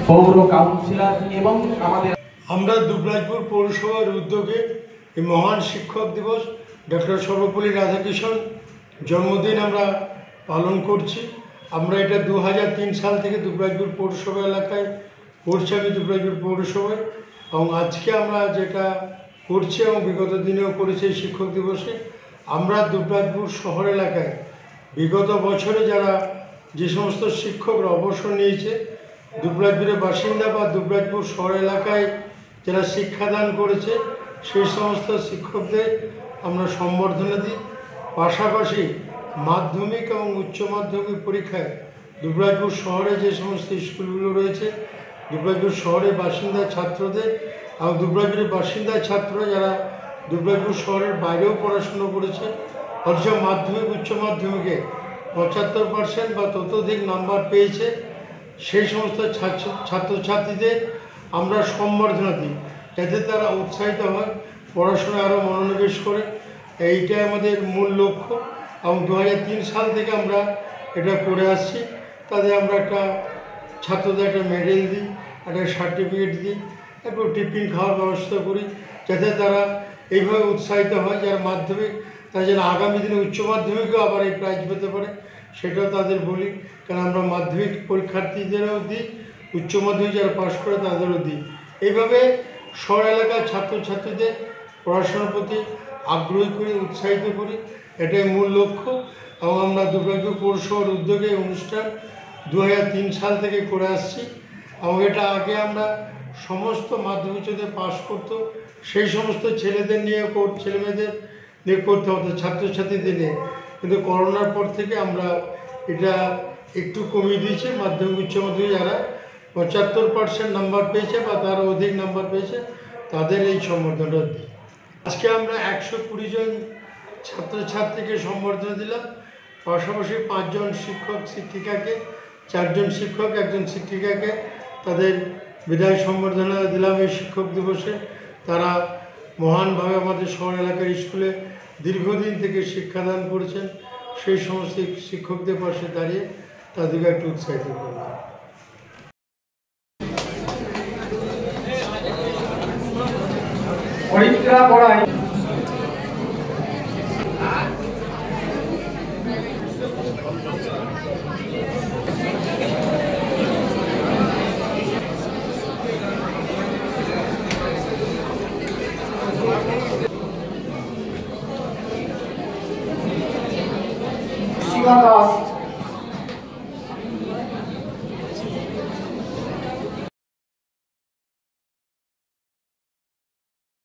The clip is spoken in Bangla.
পৌর কাউন্সিলর এবং আমাদের আমরা দুবরাজপুর পৌরসভার উদ্যোগে এই মহান শিক্ষক দিবস ডক্টর সর্বপল্লী রাধাকৃষ্ণন জন্মদিন আমরা পালন করছি। আমরা এটা 2003 সাল থেকে দুবরাজপুর পৌরসভা এলাকায় করছি, আমি দুবরাজপুর পৌরসভায়, এবং আজকে আমরা যেটা করছি এবং বিগত দিনেও করেছি এই শিক্ষক দিবসে, আমরা দুবরাজপুর শহর এলাকায় বিগত বছরে যারা যে সমস্ত শিক্ষকরা অবসর নিয়েছে, দুবরাজপুরের বাসিন্দা বা দুবরাজপুর শহর এলাকায় যারা শিক্ষাদান করেছে সেই সমস্ত শিক্ষকদের আমরা সম্বর্ধনা দিই। পাশাপাশি মাধ্যমিক এবং উচ্চ মাধ্যমিক পরীক্ষায় দুবরাজপুর শহরে যে সমস্ত স্কুলগুলো রয়েছে, দুবরাজপুর শহরের বাসিন্দা ছাত্রদের এবং দুবরাজপুরের বাসিন্দা ছাত্ররা যারা দুবরাজপুর শহরের বাইরেও পড়াশুনো করেছে, অথচ মাধ্যমিক উচ্চ মাধ্যমিকে 75% বা ততোধিক নাম্বার পেয়েছে, সেই সমস্ত ছাত্রছাত্রীদের আমরা সম্বর্ধনা দিই যাতে তারা উৎসাহিত হয়, পড়াশোনায় আরও মনোনিবেশ করে। এইটাই আমাদের মূল লক্ষ্য এবং 2003 সাল থেকে আমরা এটা করে আসছি। তাদের আমরা একটা ছাত্রদের একটা মেডেল দিই, একটা সার্টিফিকেট দিই, একটু টিফিন খাওয়ার ব্যবস্থা করি যাতে তারা এইভাবে উৎসাহিত হয়, যারা মাধ্যমিক তারা যেন আগামী দিনে উচ্চ মাধ্যমিকেও আবার এই প্রাইজ পেতে পারে সেটাও তাদের বলি। কারণ আমরা মাধ্যমিক পরীক্ষার্থীদেরও দিই, উচ্চ মাধ্যমিক যারা পাশ করে তাদেরও দিই। এইভাবে শহর এলাকার ছাত্রছাত্রীদের পড়াশোনার প্রতি আগ্রহী করি, উৎসাহিত করি, এটাই মূল লক্ষ্য। এবং আমরা দুবরাজপুর পৌরসভার উদ্যোগে অনুষ্ঠান 2003 সাল থেকে করে আসছি। এবং এটা আগে আমরা সমস্ত মাধ্যমিক যাদের পাশ করতো সেই সমস্ত ছেলেদের নিয়ে ছেলেমেয়েদের নিয়ে করতে হতো, ছাত্রছাত্রীদের নিয়ে, কিন্তু করোনার পর থেকে আমরা এটা একটু কমিয়ে দিয়েছি। মাধ্যমিক উচ্চ মাধ্যমিক যারা 75% নাম্বার পেয়েছে বা তার অধিক নাম্বার পেয়েছে তাদের এই সম্বর্ধনাটা দিই। আজকে আমরা 120 জন ছাত্রছাত্রীকে সম্বর্ধনা দিলাম, পাশাপাশি 5 জন শিক্ষক শিক্ষিকাকে, 4 জন শিক্ষক 1 জন শিক্ষিকাকে তাদের বিদায় সম্বর্ধনা দিলাম এই শিক্ষক দিবসে। তারা মহানভাবে আমাদের শহর এলাকার স্কুলে দীর্ঘদিন থেকে শিক্ষাদান করেছেন, সেই সমস্ত শিক্ষকদের পাশে দাঁড়িয়ে তাদেরকে একটু উৎসাহিত করলাম। পরীক্ষা করায় শিক্ষা